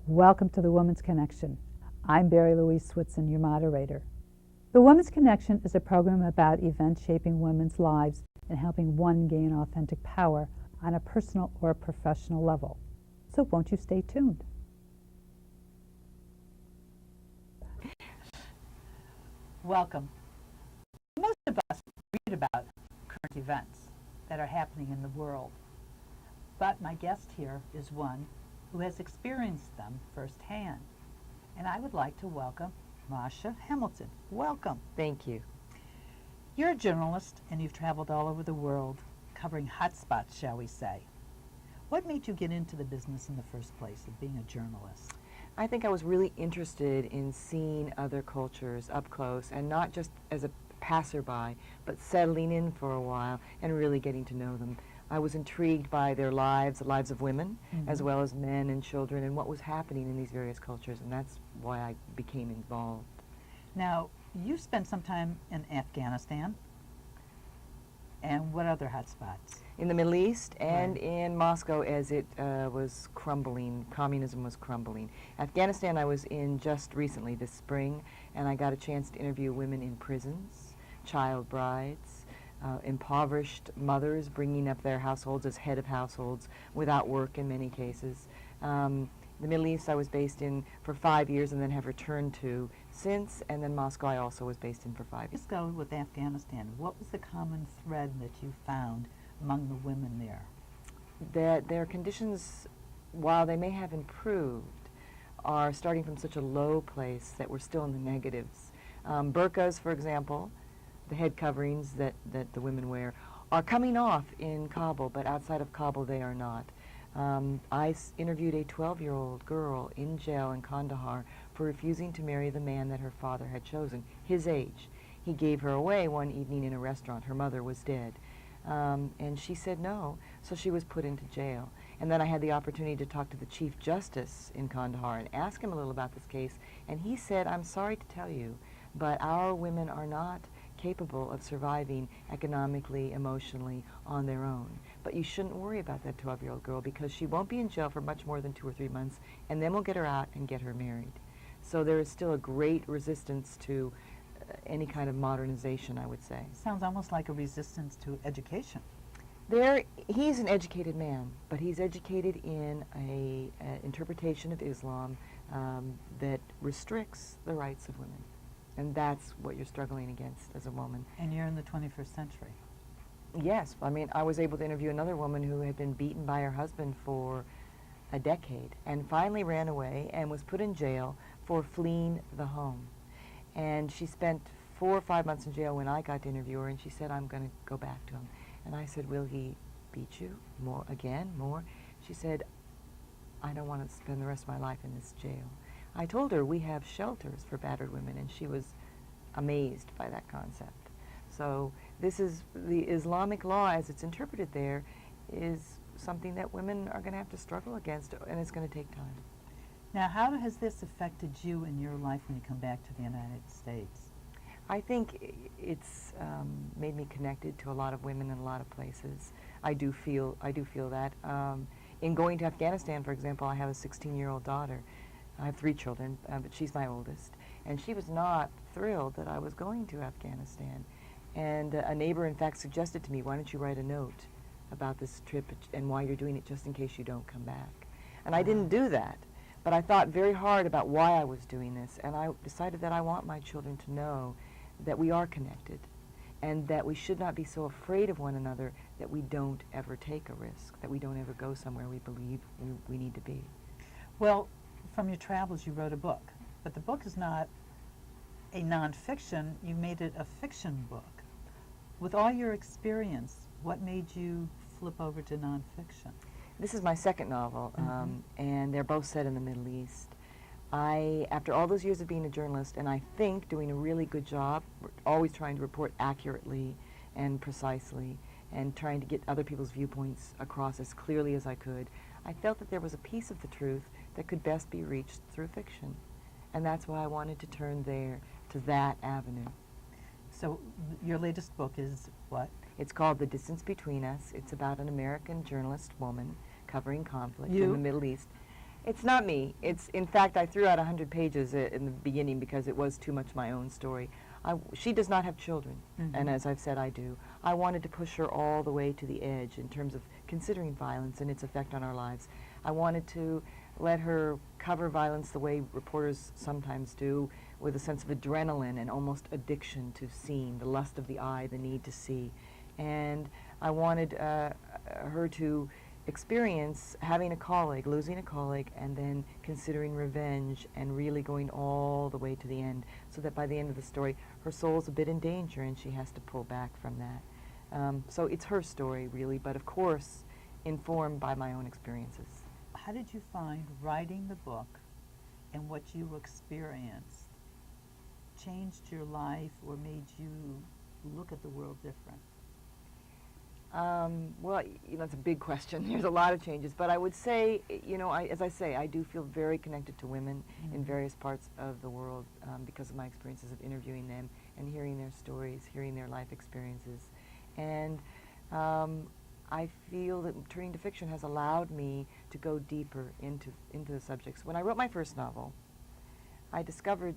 Welcome to the Woman's Connection. I'm Barrie Switzen, your moderator. The Woman's Connection is a program about events shaping women's lives and helping one gain authentic power on a personal or professional level. So won't you stay tuned? Welcome. Most of us read about current events that are happening in the world, but my guest here is one who has experienced them firsthand. And I would like to welcome Masha Hamilton. Welcome. Thank you. You're a journalist and you've traveled all over the world covering hotspots, shall we say. What made you get into the business in the first place of being a journalist? I think I was really interested in seeing other cultures up close, and not just as a passerby, but settling in for a while and really getting to know them. I was intrigued by their lives, the lives of women, as well as men and children, and what was happening in these various cultures, and that's why I became involved. Now, you spent some time in Afghanistan, and what other hotspots? In the Middle East and in Moscow as it was crumbling, communism was crumbling. Afghanistan I was in just recently this spring, and I got a chance to interview women in prisons, child brides, impoverished mothers bringing up their households as head of households without work in many cases. The Middle East I was based in for 5 years and then have returned to since, and then Moscow I also was based in for 5 years. Let's go with Afghanistan. What was the common thread that you found among the women there? That their conditions, while they may have improved, are starting from such a low place that we're still in the negatives. Burqas, for example, the head coverings that the women wear, are coming off in Kabul, but outside of Kabul they are not. I interviewed a 12-year-old girl in jail in Kandahar for refusing to marry the man that her father had chosen, his age. He gave her away one evening in a restaurant. Her mother was dead. And she said no, so she was put into jail. And then I had the opportunity to talk to the Chief Justice in Kandahar and ask him a little about this case, and he said, "I'm sorry to tell you, but our women are not capable of surviving economically, emotionally on their own. But you shouldn't worry about that 12-year-old girl because she won't be in jail for much more than 2 or 3 months, and then we'll get her out and get her married." So there is still a great resistance to any kind of modernization, I would say. Sounds almost like a resistance to education. He's an educated man, but he's educated in an interpretation of Islam that restricts the rights of women. And that's what you're struggling against as a woman. And you're in the 21st century. Yes. I mean, I was able to interview another woman who had been beaten by her husband for a decade and finally ran away and was put in jail for fleeing the home. And she spent 4 or 5 months in jail when I got to interview her, and she said, "I'm going to go back to him." And I said, "Will he beat you more again, more?" She said, "I don't want to spend the rest of my life in this jail." I told her we have shelters for battered women, and she was amazed by that concept. So this is the Islamic law as it's interpreted there is something that women are going to have to struggle against, and it's going to take time. Now, how has this affected you in your life when you come back to the United States? I think it's made me connected to a lot of women in a lot of places. I do feel that. In going to Afghanistan, for example, I have a 16-year-old daughter. I have 3 children, but she's my oldest. And she was not thrilled that I was going to Afghanistan. And a neighbor, in fact, suggested to me, "Why don't you write a note about this trip and why you're doing it just in case you don't come back?" And I didn't do that. But I thought very hard about why I was doing this, and I decided that I want my children to know that we are connected and that we should not be so afraid of one another that we don't ever take a risk, that we don't ever go somewhere we believe we need to be. Well, from your travels, you wrote a book, but the book is not a nonfiction. You made it a fiction book. With all your experience, what made you flip over to nonfiction? This is my second novel, and they're both set in the Middle East. After all those years of being a journalist, and I think doing a really good job, always trying to report accurately and precisely, and trying to get other people's viewpoints across as clearly as I could, I felt that there was a piece of the truth that could best be reached through fiction. And that's why I wanted to turn there to that avenue. So your latest book is what? It's called The Distance Between Us. It's about an American journalist woman covering conflict in the Middle East. It's not me. It's, in fact, I threw out 100 pages in the beginning because it was too much my own story. She does not have children, and as I've said, I do. I wanted to push her all the way to the edge in terms of considering violence and its effect on our lives. I wanted to let her cover violence the way reporters sometimes do, with a sense of adrenaline and almost addiction to seeing, the lust of the eye, the need to see. And I wanted her to experience having a colleague, losing a colleague, and then considering revenge and really going all the way to the end, so that by the end of the story, her soul's a bit in danger and she has to pull back from that. So it's her story, really, but of course, informed by my own experiences. How did you find writing the book and what you experienced changed your life or made you look at the world different? Well, it's a big question. There's a lot of changes, but I would say, as I say, I do feel very connected to women in various parts of the world because of my experiences of interviewing them and hearing their stories, hearing their life experiences. And I feel that turning to fiction has allowed me to go deeper into the subjects. When I wrote my first novel, I discovered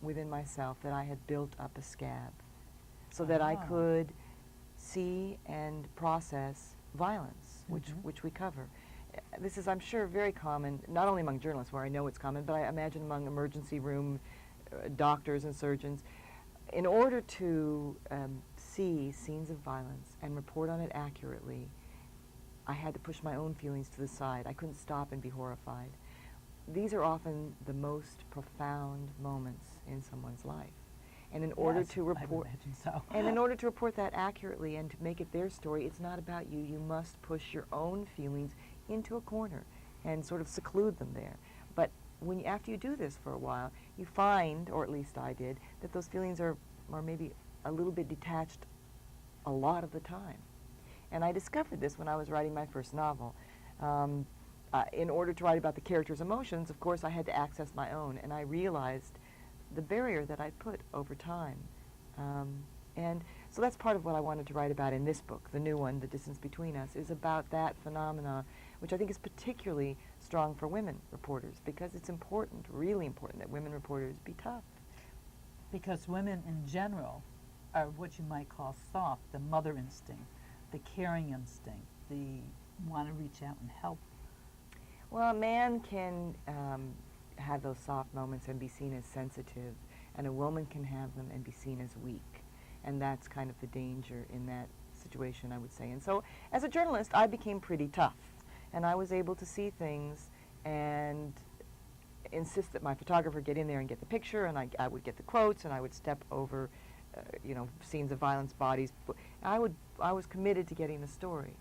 within myself that I had built up a scab so that I could see and process violence, which we cover. This is, I'm sure, very common, not only among journalists, where I know it's common, but I imagine among emergency room doctors and surgeons. In order to see scenes of violence and report on it accurately, I had to push my own feelings to the side. I couldn't stop and be horrified. These are often the most profound moments in someone's life. And in order to report, and in order to report that accurately and to make it their story, it's not about you. You must push your own feelings into a corner and sort of seclude them there. But after you do this for a while, you find, or at least I did, that those feelings are maybe a little bit detached a lot of the time. And I discovered this when I was writing my first novel. In order to write about the character's emotions, of course, I had to access my own, and I realized the barrier that I put over time. And so that's part of what I wanted to write about in this book, the new one, The Distance Between Us, is about that phenomena, which I think is particularly strong for women reporters, because it's important, really important, that women reporters be tough. Because women in general are what you might call soft, the mother instinct, the caring instinct, the want to reach out and help. Well, a man can have those soft moments and be seen as sensitive, and a woman can have them and be seen as weak. And that's kind of the danger in that situation, I would say. And so, as a journalist, I became pretty tough, and I was able to see things and insist that my photographer get in there and get the picture, and I would get the quotes, and I would step over, scenes of violence, bodies. I was committed to getting the story.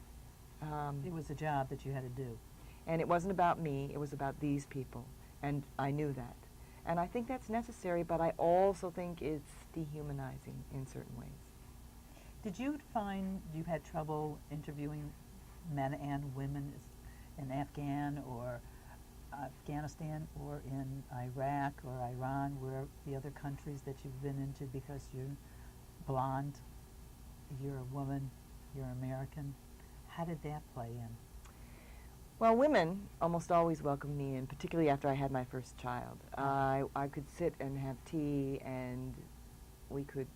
It was a job that you had to do. And it wasn't about me, it was about these people. And I knew that. And I think that's necessary, but I also think it's dehumanizing in certain ways. Did you find you had trouble interviewing men and women in Afghanistan or in Iraq or Iran, where the other countries that you've been into, because you're blonde, you're a woman, you're American? How did that play in? Well, women almost always welcomed me in, particularly after I had my first child. I could sit and have tea, and we could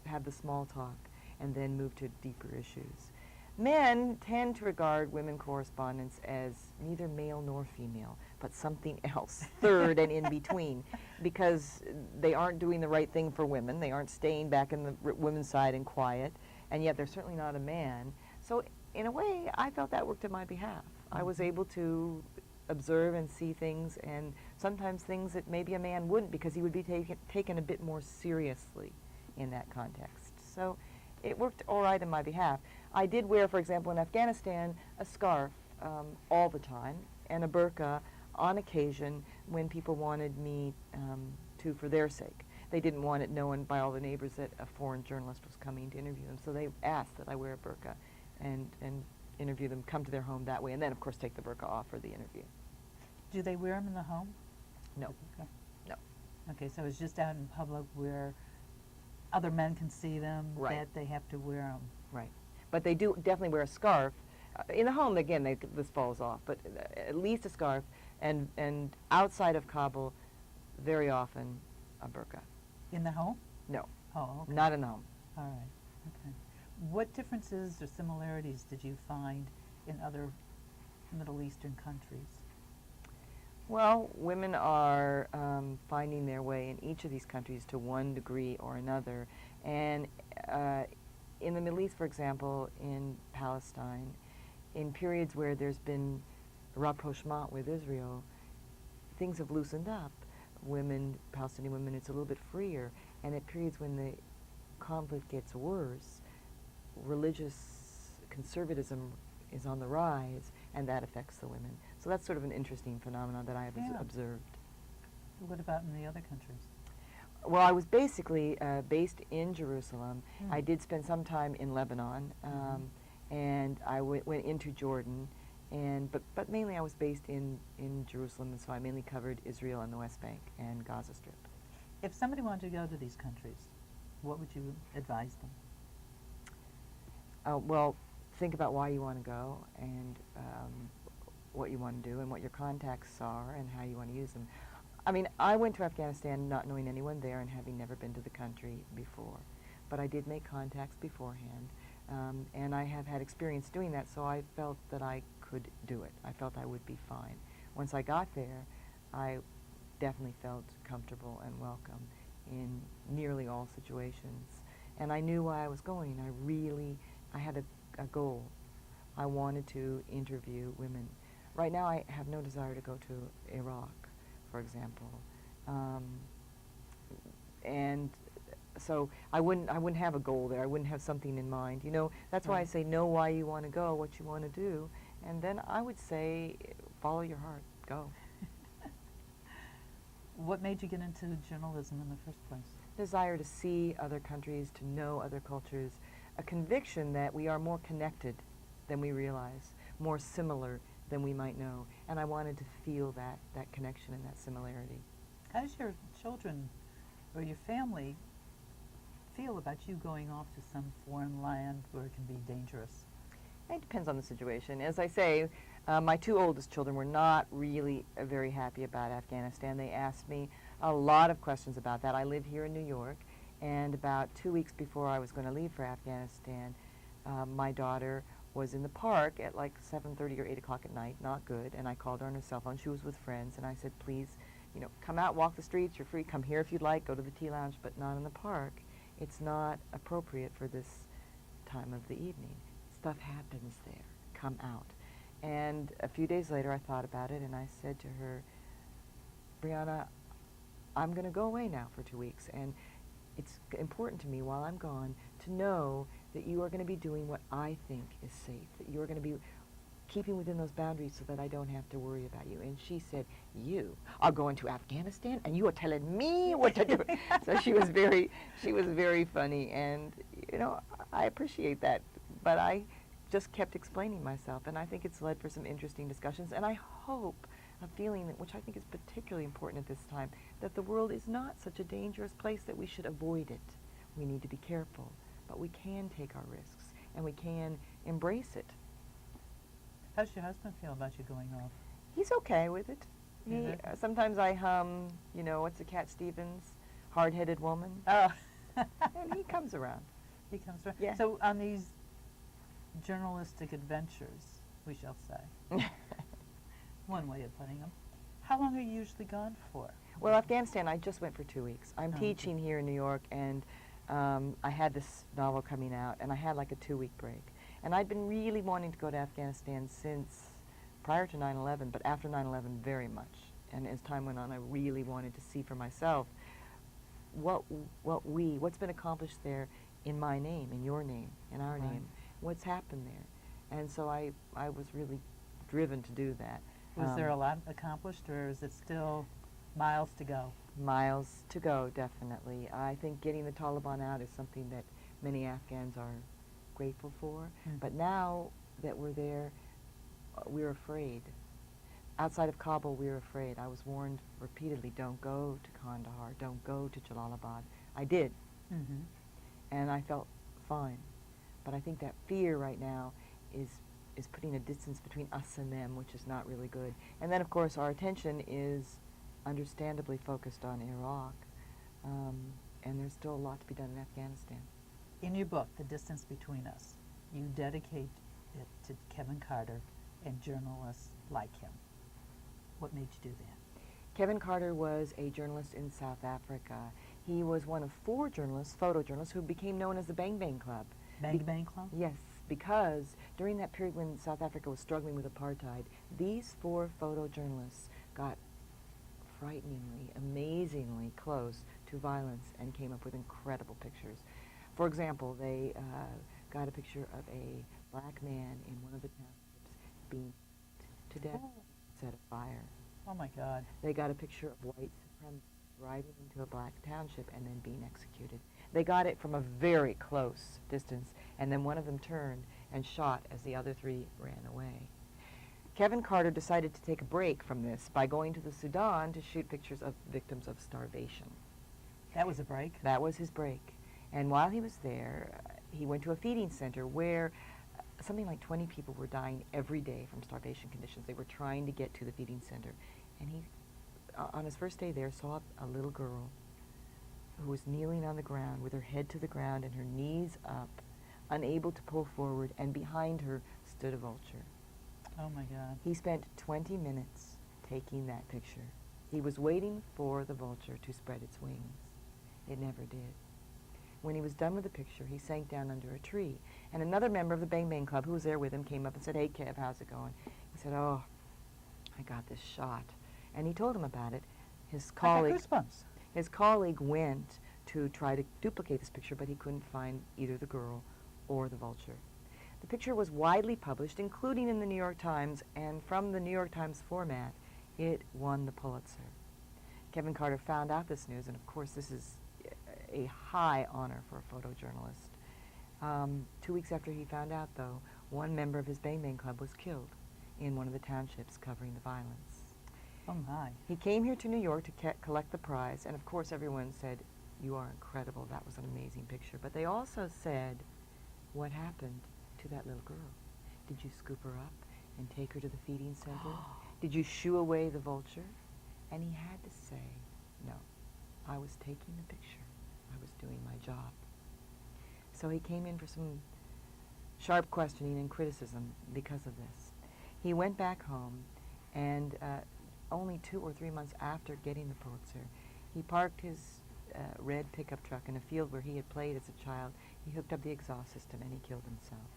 have the small talk and then move to deeper issues. Men tend to regard women correspondents as neither male nor female, but something else, third and in between, because they aren't doing the right thing for women. They aren't staying back in the women's side and quiet, and yet they're certainly not a man. So in a way, I felt that worked in my behalf. I was able to observe and see things, and sometimes things that maybe a man wouldn't, because he would be taken a bit more seriously in that context. So it worked all right in my behalf. I did wear, for example, in Afghanistan, a scarf all the time, and a burqa on occasion when people wanted me to, for their sake. They didn't want it known by all the neighbors that a foreign journalist was coming to interview them, so they asked that I wear a burqa and interview them, come to their home that way, and then, of course, take the burqa off for the interview. Do they wear them in the home? No. Okay. No. Okay, so it's just out in public where other men can see them, Right. that they have to wear them. Right. But they do definitely wear a scarf In the home, again, this falls off, but at least a scarf, and outside of Kabul, very often a burqa. In the home? No, Oh, okay. not in the home. All right. Okay. What differences or similarities did you find in other Middle Eastern countries? Well, women are finding their way in each of these countries to one degree or another. And in the Middle East, for example, in Palestine, in periods where there's been rapprochement with Israel, things have loosened up. Women, Palestinian women, it's a little bit freer. And at periods when the conflict gets worse, religious conservatism is on the rise, and that affects the women. So that's sort of an interesting phenomenon that I have observed. What about in the other countries? Well, I was basically based in Jerusalem. I did spend some time in Lebanon, and I went into Jordan, but mainly I was based in Jerusalem, and so I mainly covered Israel and the West Bank and Gaza Strip. If somebody wanted to go to these countries, what would you advise them? Well, think about why you want to go, and what you want to do, and what your contacts are, and how you want to use them. I mean, I went to Afghanistan not knowing anyone there and having never been to the country before, but I did make contacts beforehand, and I have had experience doing that, so I felt that I could do it. I felt I would be fine. Once I got there, I definitely felt comfortable and welcome in nearly all situations, and I knew why I was going. I had a goal. I wanted to interview women. Right now, I have no desire to go to Iraq, for example, and so I wouldn't have a goal there. I wouldn't have something in mind. You know, that's why I say know why you want to go, what you want to do, and then I would say follow your heart. Go. What made you get into journalism in the first place? Desire to see other countries, to know other cultures, a conviction that we are more connected than we realize, more similar than we might know, and I wanted to feel that connection and that similarity. How does your children or your family feel about you going off to some foreign land where it can be dangerous? It depends on the situation. As I say, my two oldest children were not really very happy about Afghanistan. They asked me a lot of questions about that. I live here in New York, and about 2 weeks before I was going to leave for Afghanistan, my daughter was in the park at like 7:30 or 8 o'clock at night, not good, and I called her on her cell phone. She was with friends, and I said, please, you know, come out, walk the streets, you're free, come here if you'd like, go to the tea lounge, but not in the park. It's not appropriate for this time of the evening. Stuff happens there. Come out. And a few days later, I thought about it, and I said to her, Brianna, I'm going to go away now for 2 weeks, and it's important to me while I'm gone to know that you are going to be doing what I think is safe, that you are going to be keeping within those boundaries so that I don't have to worry about you. And she said, you are going to Afghanistan and you are telling me what to do. So she was very funny, and you know, I appreciate that, but I just kept explaining myself, and I think it's led for some interesting discussions, and I hope a feeling that, which I think is particularly important at this time, that the world is not such a dangerous place that we should avoid it. We need to be careful, but we can take our risks, and we can embrace it. How does your husband feel about you going off? He's okay with it. Sometimes I hum, you know, what's the Cat Stevens, hard-headed woman, Oh. and he comes around. He comes around. Yeah. So on these journalistic adventures, we shall say, one way of putting them, how long are you usually gone for? Well, Afghanistan, I just went for 2 weeks. I'm teaching here in New York, and I had this novel coming out, and I had like a 2-week break. And I'd been really wanting to go to Afghanistan since prior to 9/11, but after 9/11 very much. And as time went on, I really wanted to see for myself what's been accomplished there in my name, in your name, in our name, what's happened there. And so I was really driven to do that. Was there a lot accomplished, or is it still miles to go? Miles to go, definitely. I think getting the Taliban out is something that many Afghans are grateful for. But now that we're there, we're afraid. Outside of Kabul, we're afraid. I was warned repeatedly, don't go to Kandahar, don't go to Jalalabad. I did, and I felt fine. But I think that fear right now is is putting a distance between us and them, which is not really good. And then, of course, our attention is understandably focused on Iraq, and there's still a lot to be done in Afghanistan. In your book, The Distance Between Us, you dedicate it to Kevin Carter and journalists like him. What made you do that? Kevin Carter was a journalist in South Africa. He was one of 4 journalists, photojournalists, who became known as the Bang Bang Club. Bang Bang Club? Yes, because during that period when South Africa was struggling with apartheid, these 4 photojournalists got frighteningly, amazingly close to violence and came up with incredible pictures. For example, they got a picture of a black man in one of the townships being to death, set afire. Oh my God. They got a picture of white supremacists riding into a black township and then being executed. They got it from a very close distance, and then one of them turned and shot as the other 3 ran away. Kevin Carter decided to take a break from this by going to the Sudan to shoot pictures of victims of starvation. That was a break? That was his break. And while he was there, he went to a feeding center where something like 20 people were dying every day from starvation conditions. They were trying to get to the feeding center. And he, on his first day there, saw a little girl who was kneeling on the ground with her head to the ground and her knees up, unable to pull forward, and behind her stood a vulture. Oh my God. He spent 20 minutes taking that picture. He was waiting for the vulture to spread its wings. It never did. When he was done with the picture, he sank down under a tree. And another member of the Bang Bang Club who was there with him came up and said, "Hey, Kev, how's it going?" He said, "Oh, I got this shot." And he told him about it. His colleague, I got goosebumps. his colleague went to try to duplicate this picture, but he couldn't find either the girl or the vulture. The picture was widely published, including in the New York Times, and from the New York Times format, it won the Pulitzer. Kevin Carter found out this news, and of course this is a high honor for a photojournalist. 2 weeks after he found out, though, one member of his Bang Bang Club was killed in one of the townships covering the violence. Oh my. He came here to New York to collect the prize, and of course everyone said, "You are incredible, that was an amazing picture." But they also said, "What happened to that little girl? Did you scoop her up and take her to the feeding center? Did you shoo away the vulture?" And he had to say, "No, I was taking the picture. I was doing my job." So he came in for some sharp questioning and criticism because of this. He went back home, and only 2 or 3 months after getting the Pulitzer, he parked his red pickup truck in a field where he had played as a child. He hooked up the exhaust system and he killed himself.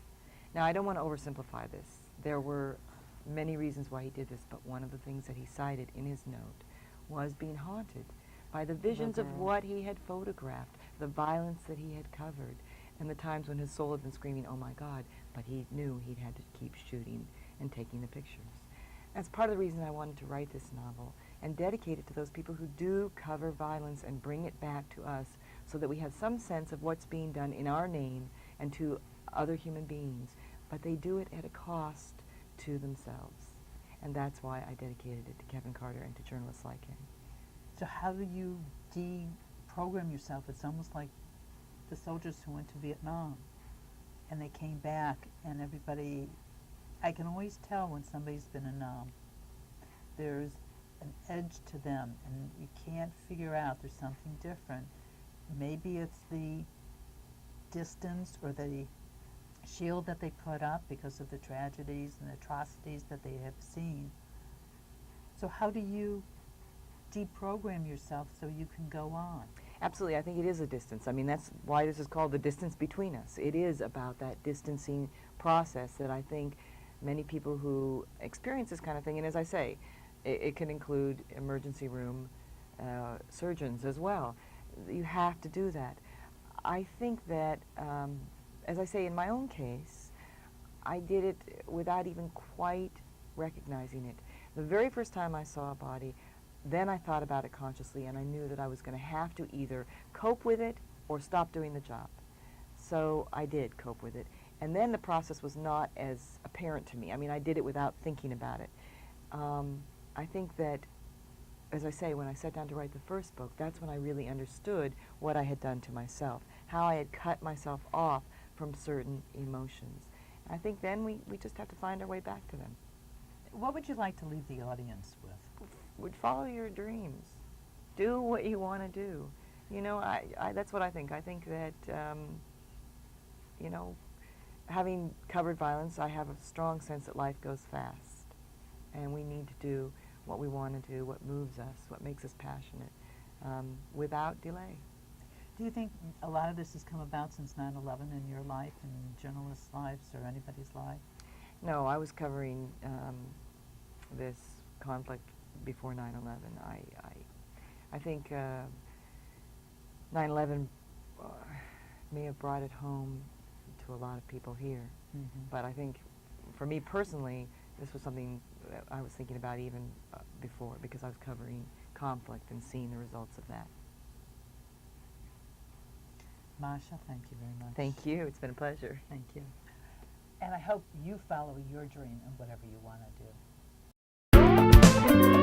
Now, I don't want to oversimplify this. There were many reasons why he did this, but one of the things that he cited in his note was being haunted by the visions of what he had photographed, the violence that he had covered, and the times when his soul had been screaming, "Oh my God," but he knew he'd had to keep shooting and taking the pictures. That's part of the reason I wanted to write this novel and dedicate it to those people who do cover violence and bring it back to us so that we have some sense of what's being done in our name and to other human beings, but they do it at a cost to themselves. And that's why I dedicated it to Kevin Carter and to journalists like him. So how do you deprogram yourself? It's almost like the soldiers who went to Vietnam and they came back, and everybody, I can always tell when somebody's been in there's an edge to them, and you can't figure out there's something different. Maybe it's the distance or the shield that they put up because of the tragedies and atrocities that they have seen. So how do you deprogram yourself so you can go on? Absolutely, I think it is a distance. I mean, that's why this is called The Distance Between Us. It is about that distancing process that I think many people who experience this kind of thing, and as I say, it can include emergency room surgeons as well. You have to do that. I think that, as I say, in my own case, I did it without even quite recognizing it. The very first time I saw a body, then I thought about it consciously, and I knew that I was going to have to either cope with it or stop doing the job. So I did cope with it. And then the process was not as apparent to me. I mean, I did it without thinking about it. I think that, as I say, when I sat down to write the first book, that's when I really understood what I had done to myself, how I had cut myself off from certain emotions. I think then we just have to find our way back to them. What would you like to leave the audience with? Would follow your dreams. Do what you want to do. You know, that's what I think. I think that, you know, having covered violence, I have a strong sense that life goes fast. And we need to do what we want to do, what moves us, what makes us passionate, without delay. Do you think a lot of this has come about since 9/11 in your life, in journalists' lives, or anybody's life? No, I was covering this conflict before 9/11. I think 9/11 may have brought it home to a lot of people here. Mm-hmm. But I think, for me personally, this was something that I was thinking about even before, because I was covering conflict and seeing the results of that. Masha, thank you very much. Thank you. It's been a pleasure. Thank you. And I hope you follow your dream in whatever you want to do.